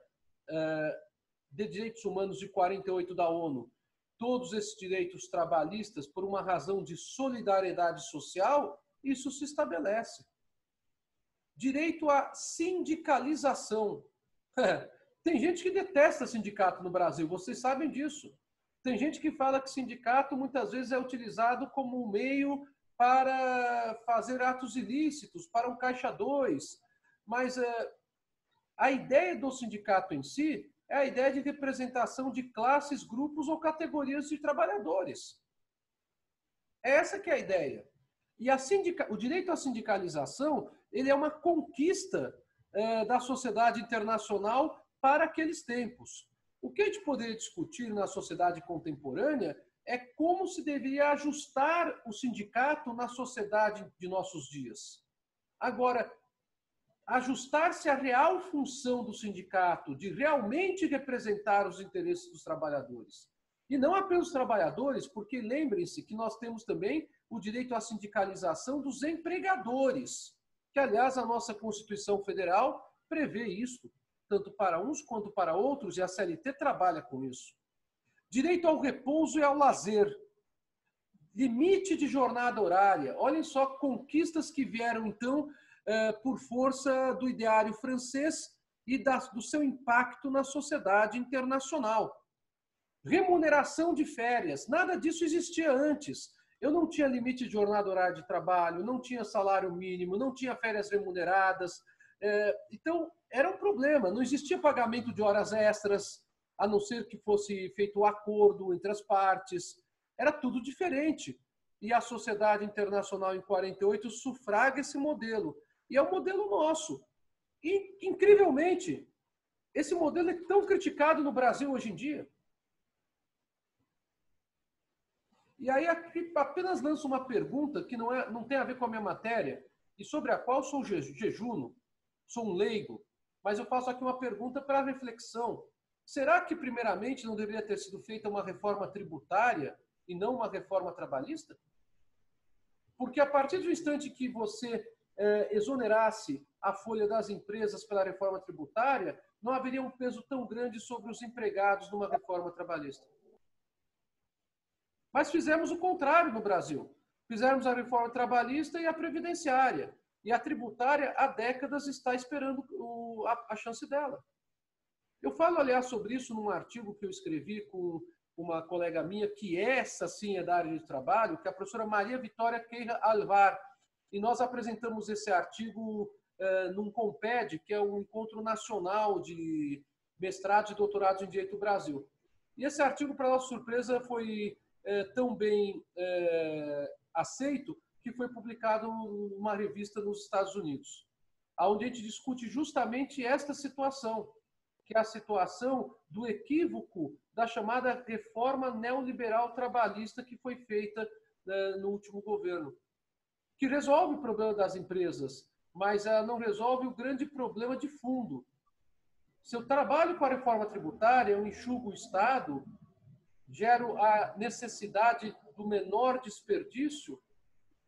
Speaker 1: de Direitos Humanos de 48 da ONU, todos esses direitos trabalhistas por uma razão de solidariedade social, isso se estabelece. Direito à sindicalização. Tem gente que detesta sindicato no Brasil, vocês sabem disso. Tem gente que fala que sindicato muitas vezes é utilizado como um meio para fazer atos ilícitos, para um caixa 2. Mas a ideia do sindicato em si é a ideia de representação de classes, grupos ou categorias de trabalhadores. Essa que é a ideia. E o direito à sindicalização, ele é uma conquista da sociedade internacional para aqueles tempos. O que a gente poderia discutir na sociedade contemporânea é como se deveria ajustar o sindicato na sociedade de nossos dias. Agora, ajustar-se à real função do sindicato, de realmente representar os interesses dos trabalhadores. E não apenas os trabalhadores, porque lembrem-se que nós temos também o direito à sindicalização dos empregadores, que, aliás, a nossa Constituição Federal prevê isso, tanto para uns quanto para outros, e a CLT trabalha com isso. Direito ao repouso e ao lazer. Limite de jornada horária. Olhem só conquistas que vieram, então, por força do ideário francês e do seu impacto na sociedade internacional. Remuneração de férias. Nada disso existia antes. Eu não tinha limite de jornada horária de trabalho, não tinha salário mínimo, não tinha férias remuneradas. Então, era um problema. Não existia pagamento de horas extras, a não ser que fosse feito um acordo entre as partes. Era tudo diferente. E a sociedade internacional, em 48, sufraga esse modelo. E é o modelo nosso. E, incrivelmente, esse modelo é tão criticado no Brasil hoje em dia. E aí aqui apenas lanço uma pergunta que não tem a ver com a minha matéria e sobre a qual sou jejuno, sou um leigo, mas eu faço aqui uma pergunta para reflexão. Será que, primeiramente, não deveria ter sido feita uma reforma tributária e não uma reforma trabalhista? Porque a partir do instante que você exonerasse a folha das empresas pela reforma tributária, não haveria um peso tão grande sobre os empregados numa reforma trabalhista. Mas fizemos o contrário no Brasil. Fizemos a reforma trabalhista e a previdenciária. E a tributária, há décadas, está esperando a chance dela. Eu falo, aliás, sobre isso num artigo que eu escrevi com uma colega minha, que essa sim é da área de trabalho, que é a professora Maria Vitória Queira Alvar. E nós apresentamos esse artigo num COMPED, que é um encontro nacional de mestrados e doutorados em Direito do Brasil. E esse artigo, para nossa surpresa, foi tão bem aceito que foi publicado numa revista nos Estados Unidos, onde a gente discute justamente esta situação, que é a situação do equívoco da chamada reforma neoliberal trabalhista que foi feita no último governo, que resolve o problema das empresas, mas ela não resolve o grande problema de fundo. Se eu trabalho com a reforma tributária, eu enxugo o Estado, gero a necessidade do menor desperdício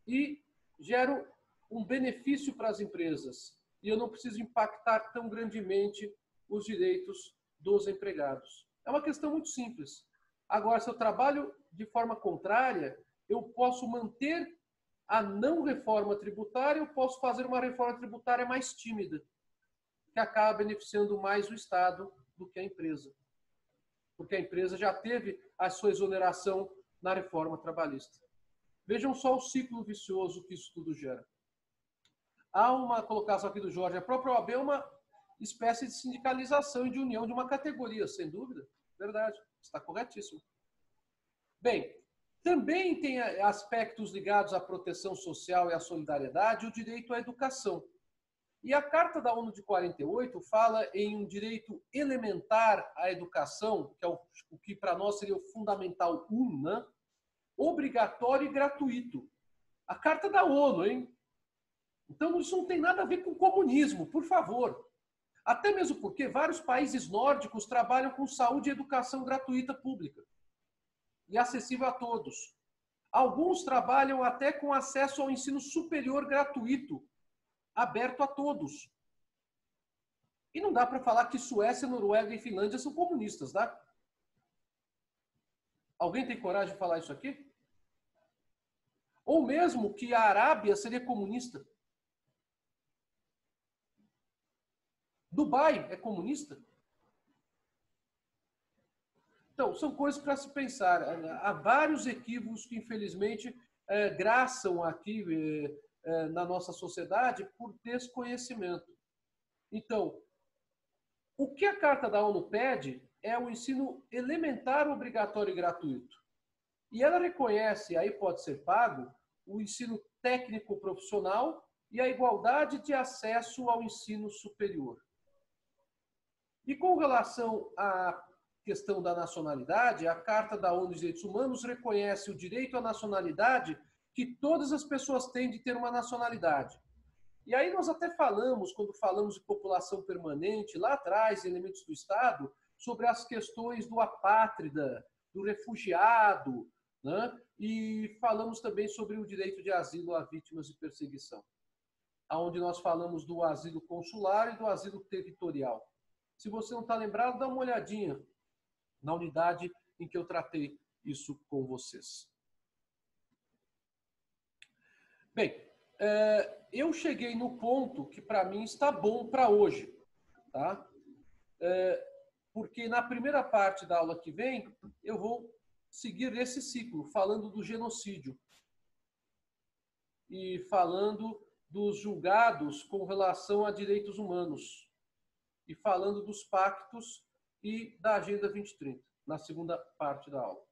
Speaker 1: e gero um benefício para as empresas. E eu não preciso impactar tão grandemente os direitos dos empregados. É uma questão muito simples. Agora, se eu trabalho de forma contrária, eu posso manter a não reforma tributária, eu posso fazer uma reforma tributária mais tímida, que acaba beneficiando mais o Estado do que a empresa. Porque a empresa já teve a sua exoneração na reforma trabalhista. Vejam só o ciclo vicioso que isso tudo gera. Há uma colocação aqui do Jorge, a própria OAB é uma espécie de sindicalização e de união de uma categoria, sem dúvida. Verdade, está corretíssimo. Bem, também tem aspectos ligados à proteção social e à solidariedade, o direito à educação. E a Carta da ONU de 48 fala em um direito elementar à educação, que é o que para nós seria o fundamental 1, né? Obrigatório e gratuito. A Carta da ONU, hein? Então isso não tem nada a ver com comunismo, por favor. Até mesmo porque vários países nórdicos trabalham com saúde e educação gratuita pública e acessível a todos. Alguns trabalham até com acesso ao ensino superior gratuito, aberto a todos. E não dá para falar que Suécia, Noruega e Finlândia são comunistas, tá? Alguém tem coragem de falar isso aqui? Ou mesmo que a Arábia seria comunista? Dubai é comunista? Então, são coisas para se pensar. Há vários equívocos que, infelizmente, graçam aqui na nossa sociedade por desconhecimento. Então, o que a Carta da ONU pede é o ensino elementar obrigatório e gratuito. E ela reconhece, aí pode ser pago, o ensino técnico profissional e a igualdade de acesso ao ensino superior. E com relação à questão da nacionalidade, a Carta da ONU dos Direitos Humanos reconhece o direito à nacionalidade que todas as pessoas têm de ter uma nacionalidade. E aí nós até falamos, quando falamos de população permanente, lá atrás, elementos do Estado, sobre as questões do apátrida, do refugiado, né? E falamos também sobre o direito de asilo a vítimas de perseguição, onde nós falamos do asilo consular e do asilo territorial. Se você não está lembrado, dá uma olhadinha na unidade em que eu tratei isso com vocês. Bem, eu cheguei no ponto que para mim está bom para hoje, tá? Porque na primeira parte da aula que vem, eu vou seguir esse ciclo, falando do genocídio e falando dos julgados com relação a direitos humanos e falando dos pactos e da Agenda 2030, na segunda parte da aula.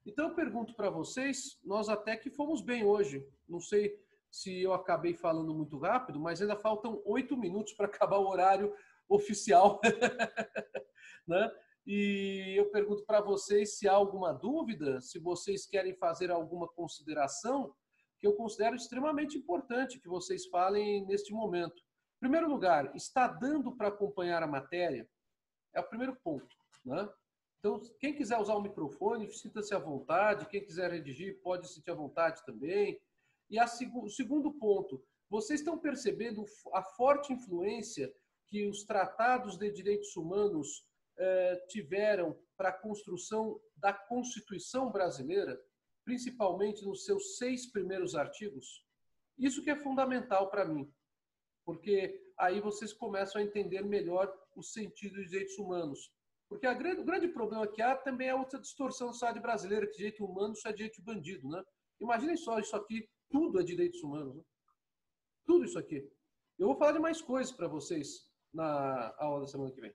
Speaker 1: Então eu pergunto para vocês, nós até que fomos bem hoje, não sei se eu acabei falando muito rápido, mas ainda faltam 8 minutos para acabar o horário oficial, né? E eu pergunto para vocês se há alguma dúvida, se vocês querem fazer alguma consideração, que eu considero extremamente importante que vocês falem neste momento. Em primeiro lugar, está dando para acompanhar a matéria? É o primeiro ponto, né? Então, quem quiser usar o microfone, sinta-se à vontade. Quem quiser redigir, pode se sentir à vontade também. E o segundo ponto, vocês estão percebendo a forte influência que os tratados de direitos humanos tiveram para a construção da Constituição brasileira, principalmente nos seus 6 primeiros artigos? Isso que é fundamental para mim, porque aí vocês começam a entender melhor o sentido dos direitos humanos. Porque o grande problema que há também é outra distorção da sociedade brasileira, que direito humano só é direito de bandido, né? Imaginem só, isso aqui, tudo é direitos humanos, né? Tudo isso aqui. Eu vou falar de mais coisas para vocês na aula da semana que vem.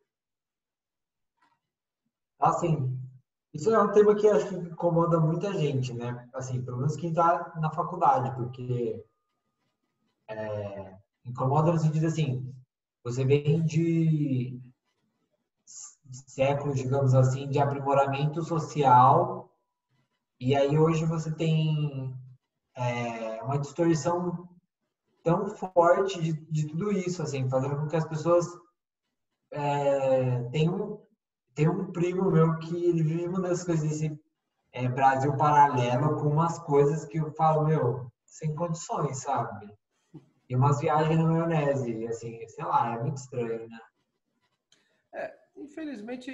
Speaker 2: Assim, isso é um tema que acho que incomoda muita gente, né? Assim, pelo menos quem está na faculdade, porque incomoda no sentido assim, você vem de séculos, digamos assim, de aprimoramento social, e aí hoje você tem uma distorção tão forte de tudo isso, assim, fazendo com que as pessoas tem um primo meu que ele vive uma das coisas desse Brasil paralelo com umas coisas que eu falo, meu, sem condições, sabe? E umas viagens na maionese, assim, sei lá, é muito estranho, né?
Speaker 1: Infelizmente,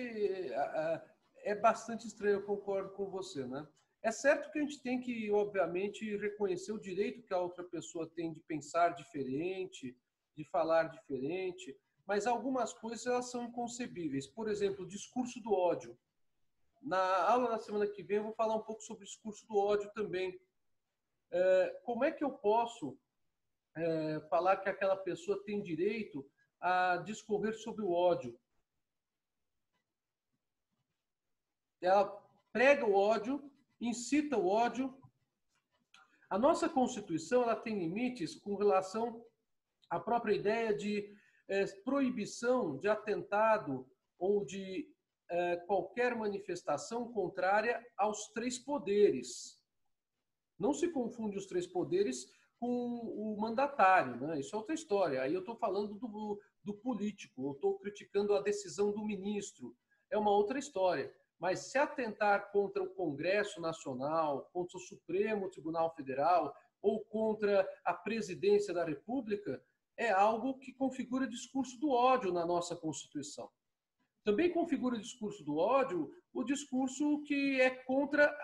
Speaker 1: é bastante estranho, eu concordo com você, né? É certo que a gente tem que, obviamente, reconhecer o direito que a outra pessoa tem de pensar diferente, de falar diferente, mas algumas coisas elas são inconcebíveis. Por exemplo, o discurso do ódio. Na aula da semana que vem eu vou falar um pouco sobre o discurso do ódio também, como é que eu posso falar que aquela pessoa tem direito a discorrer sobre o ódio? Ela prega o ódio, incita o ódio. A nossa Constituição ela tem limites com relação à própria ideia de proibição de atentado ou de qualquer manifestação contrária aos três poderes. Não se confunde os três poderes com o mandatário, né? Isso é outra história. Aí eu estou falando do político, eu estou criticando a decisão do ministro. É uma outra história. Mas se atentar contra o Congresso Nacional, contra o Supremo Tribunal Federal ou contra a presidência da República, é algo que configura discurso do ódio na nossa Constituição. Também configura discurso do ódio o discurso que é contra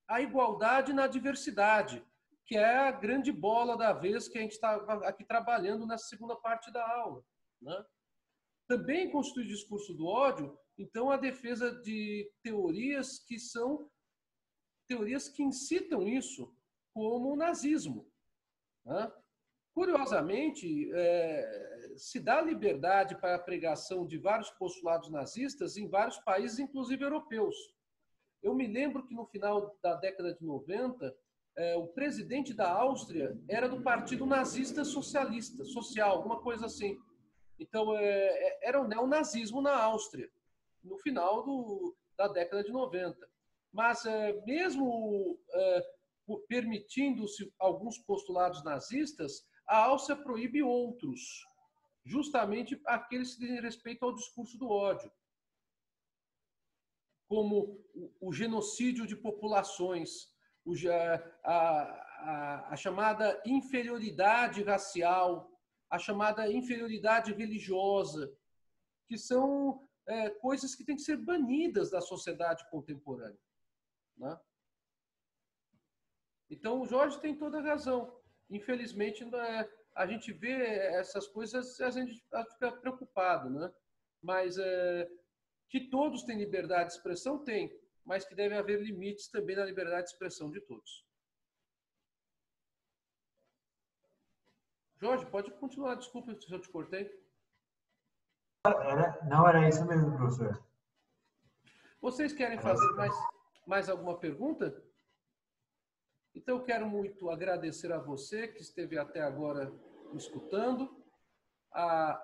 Speaker 1: a igualdade na diversidade, que é a grande bola da vez que a gente está aqui trabalhando nessa segunda parte da aula, né? Também constitui discurso do ódio, então, a defesa de teorias que são teorias que incitam isso, como o nazismo, né? Curiosamente, se dá liberdade para a pregação de vários postulados nazistas em vários países, inclusive europeus. Eu me lembro que no final da década de 90, o presidente da Áustria era do Partido Nazista Socialista, social, alguma coisa assim. Então, era o neonazismo na Áustria, no final da década de 90. Mas, mesmo permitindo-se alguns postulados nazistas, a Áustria proíbe outros, justamente aqueles que dizem respeito ao discurso do ódio, como o genocídio de populações, a chamada inferioridade racial, a chamada inferioridade religiosa, que são coisas que têm que ser banidas da sociedade contemporânea, né? Então, o Jorge tem toda a razão. Infelizmente, a gente vê essas coisas, a gente fica preocupado, né? Mas que todos têm liberdade de expressão, tem, mas que deve haver limites também na liberdade de expressão de todos. Jorge, pode continuar, desculpa se eu te cortei.
Speaker 2: Não era isso mesmo, professor.
Speaker 1: Vocês querem fazer mais alguma pergunta? Então, eu quero muito agradecer a você que esteve até agora me escutando. A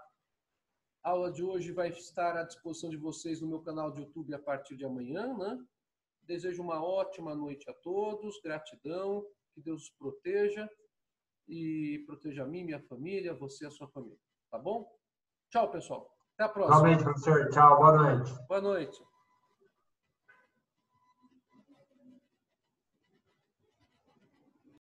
Speaker 1: aula de hoje vai estar à disposição de vocês no meu canal de YouTube a partir de amanhã, né? Desejo uma ótima noite a todos, gratidão, que Deus os proteja e proteja a mim, minha família, você e a sua família, tá bom? Tchau, pessoal. Até a próxima.
Speaker 2: Igualmente, professor. Tchau, boa noite.
Speaker 1: Boa noite.